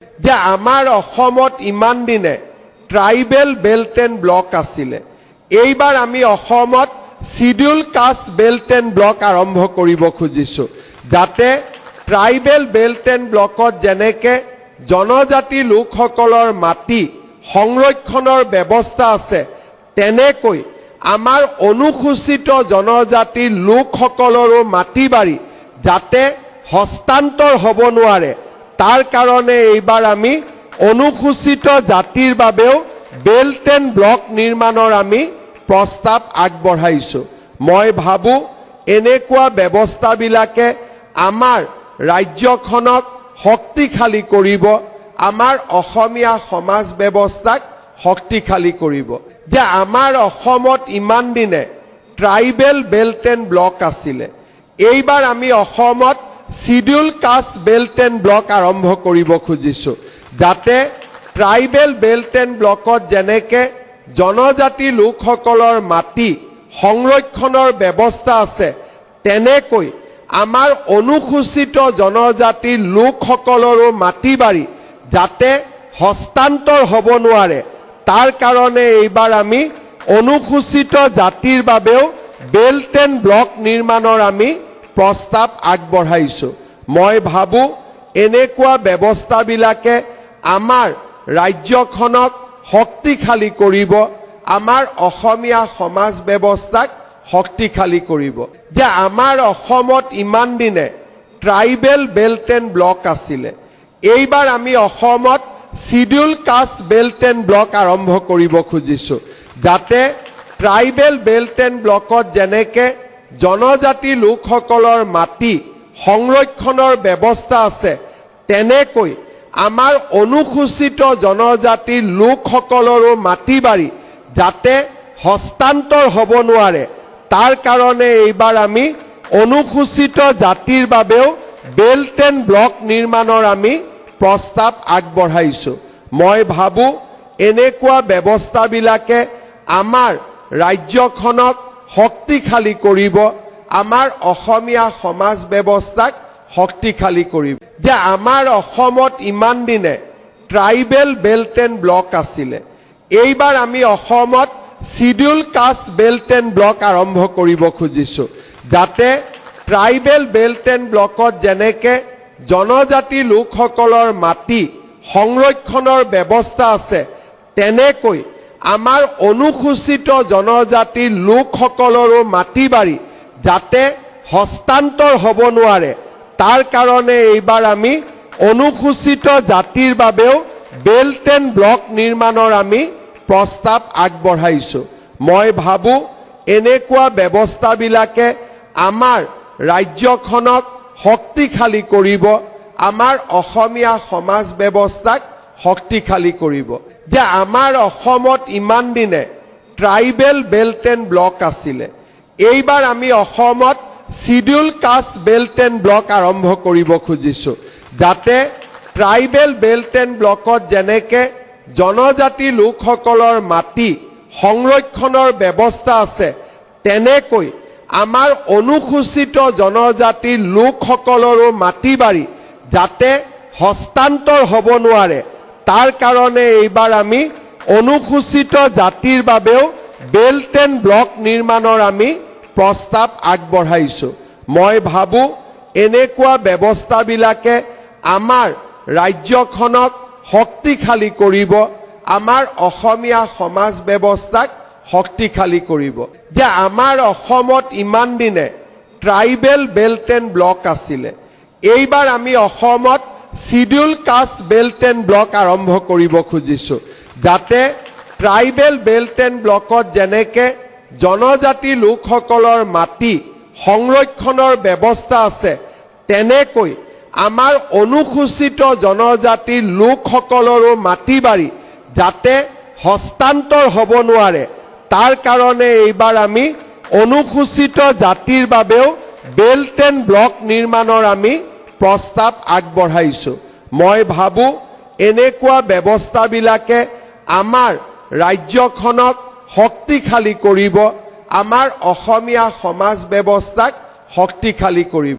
যে আমাৰ অসমত ইমান দিনে ট্ৰাইবেল বেল্ট এণ্ড ব্লক আছিলে। এইবাৰ আমি অসমত schedule caste belt and block আৰম্ভ কৰিব খুজিছো, যাতে ট্ৰাইবেল বেল্ট এণ্ড ব্লকত যেনেকে জনজাতি লোকসকলৰ মাটি সংৰক্ষণৰ ব্যৱস্থা আছে, তেনেকৈ আমাৰ অনুসূচিত জনজাতিৰ লোকসকলৰো মাটি বাৰী যাতে হস্তান্তৰ হ'ব নোৱাৰে, তাৰ কাৰণে এইবাৰ আমি অনুসূচিত জাতিৰ বাবেও বেল্ট এণ্ড ব্লক নিৰ্মাণৰ আমি প্ৰস্তাৱ আগবঢ়াইছো। মই ভাবো এনেকুৱা ব্যৱস্থাবিলাকে আমাৰ ৰাজ্যখনক শক্তিশালী কৰিব, আমাৰ অসমীয়া সমাজ ব্যৱস্থাক শক্তিশালী কৰিব। যে আমাৰ অসমত ইমান দিনে ট্ৰাইবেল বেল্ট এণ্ড ব্লক আছিলে, এইবাৰ আমি অসমত schedule caste belt and block আৰম্ভ কৰিব খুজিছো, যাতে ট্ৰাইবেল বেল্ট এণ্ড ব্লকত যেনেকে জনজাতি লোকসকলৰ মাটি সংৰক্ষণৰ ব্যৱস্থা আছে, তেনেকৈ আমাৰ অনুসূচিত জনজাতিৰ লোকসকলৰো মাটি বাৰী যাতে হস্তান্তৰ হ'ব নোৱাৰে, তাৰ কাৰণে এইবাৰ আমি অনুসূচিত জাতিৰ বাবেও বেল্ট এণ্ড ব্লক নিৰ্মাণৰ আমি প্ৰস্তাৱ আগবঢ়াইছো। মই ভাবো এনেকুৱা ব্যৱস্থাবিলাকে আমাৰ ৰাজ্যখনক শক্তিশালী কৰিব, আমাৰ অসমীয়া সমাজ ব্যৱস্থাক শক্তিশালী কৰিব। যে আমাৰ অসমত ইমান দিনে ট্ৰাইবেল বেল্ট এণ্ড ব্লক আছিলে, এইবাৰ আমি অসমত schedule caste belt and block আৰম্ভ কৰিব খুজিছো, যাতে ট্ৰাইবেল বেল্ট এণ্ড ব্লকত যেনেকে জনজাতি লোকসকলৰ মাটি সংৰক্ষণৰ ব্যৱস্থা আছে, তেনেকৈ আমাৰ অনুসূচিত জনজাতিৰ লোকসকলৰো মাটি বাৰী যাতে হস্তান্তৰ হ'ব নোৱাৰে, তাৰ কাৰণে এইবাৰ আমি অনুসূচিত জাতিৰ বাবেও বেল্ট এণ্ড ব্লক নিৰ্মাণৰ আমি প্ৰস্তাৱ আগবঢ়াইছো। মই ভাবো এনেকুৱা ব্যৱস্থাবিলাকে আমাৰ ৰাজ্যখনক শক্তিশালী কৰিব, আমাৰ অসমীয়া সমাজ ব্যৱস্থাক শক্তিশালী কৰিব। যে আমাৰ অসমত ইমান দিনে ট্ৰাইবেল বেল্ট এণ্ড ব্লক আছিলে, এইবাৰ আমি অসমত schedule caste belt and block আৰম্ভ কৰিব খুজিছো, যাতে ট্ৰাইবেল বেল্ট এণ্ড ব্লকত যেনেকে জনজাতি লোকসকলৰ মাটি সংৰক্ষণৰ ব্যৱস্থা আছে, তেনেকৈ আমাৰ অনুসূচিত জনজাতিৰ লোকসকলৰো মাটি বাৰী যাতে হস্তান্তৰ হ'ব নোৱাৰে, তাৰ কাৰণে এইবাৰ আমি অনুসূচিত জাতিৰ বাবেও বেল্ট এণ্ড ব্লক নিৰ্মাণৰ আমি প্ৰস্তাৱ আগবঢ়াইছো। মই ভাবো এনেকুৱা ব্যৱস্থাবিলাকে আমাৰ ৰাজ্যখনক শক্তিশালী কৰিব, আমাৰ অসমীয়া সমাজ ব্যৱস্থাক শক্তিশালী কৰিব। যে আমাৰ অসমত ইমান দিনে ট্ৰাইবেল বেল্ট এণ্ড ব্লক আছিলে, এইবাৰ আমি অসমত schedule caste belt and block আৰম্ভ কৰিব খুজিছো, যাতে ট্ৰাইবেল বেল্ট এণ্ড ব্লকত যেনেকে জনজাতি লোকসকলৰ মাটি সংৰক্ষণৰ ব্যৱস্থা আছে, তেনেকৈ আমাৰ অনুসূচিত জনজাতিৰ লোকসকলৰো মাটি বাৰী যাতে হস্তান্তৰ হ'ব নোৱাৰে, তাৰ কাৰণে এইবাৰ আমি অনুসূচিত জাতিৰ বাবেও বেল্ট এণ্ড ব্লক নিৰ্মাণৰ আমি প্ৰস্তাৱ আগবঢ়াইছো। মই ভাবো এনেকুৱা ব্যৱস্থাবিলাকে আমাৰ ৰাজ্যখনক শক্তিশালী কৰিব, আমাৰ অসমীয়া সমাজ ব্যৱস্থাক শক্তিশালী কৰিব। যে আমাৰ অসমত ইমান দিনে ট্ৰাইবেল বেল্ট এণ্ড ব্লক আছিলে, এইবাৰ আমি অসমত schedule caste belt and block আৰম্ভ কৰিব খুজিছো, যাতে ট্ৰাইবেল বেল্ট এণ্ড ব্লকত যেনেকে জনজাতি লোকসকলৰ মাটি সংৰক্ষণৰ ব্যৱস্থা আছে, তেনেকৈ আমাৰ অনুসূচিত জনজাতিৰ লোকসকলৰো মাটি বাৰী যাতে হস্তান্তৰ হ'ব নোৱাৰে, তাৰ কাৰণে এইবাৰ আমি অনুসূচিত জাতিৰ বাবেও বেল্ট এণ্ড ব্লক নিৰ্মাণৰ আমি প্ৰস্তাৱ আগবঢ়াইছো। মই ভাবো এনেকুৱা ব্যৱস্থাবিলাকে আমাৰ ৰাজ্যখনক শক্তিশালী কৰিব, আমাৰ অসমীয়া সমাজ ব্যৱস্থাক শক্তিশালী কৰিব।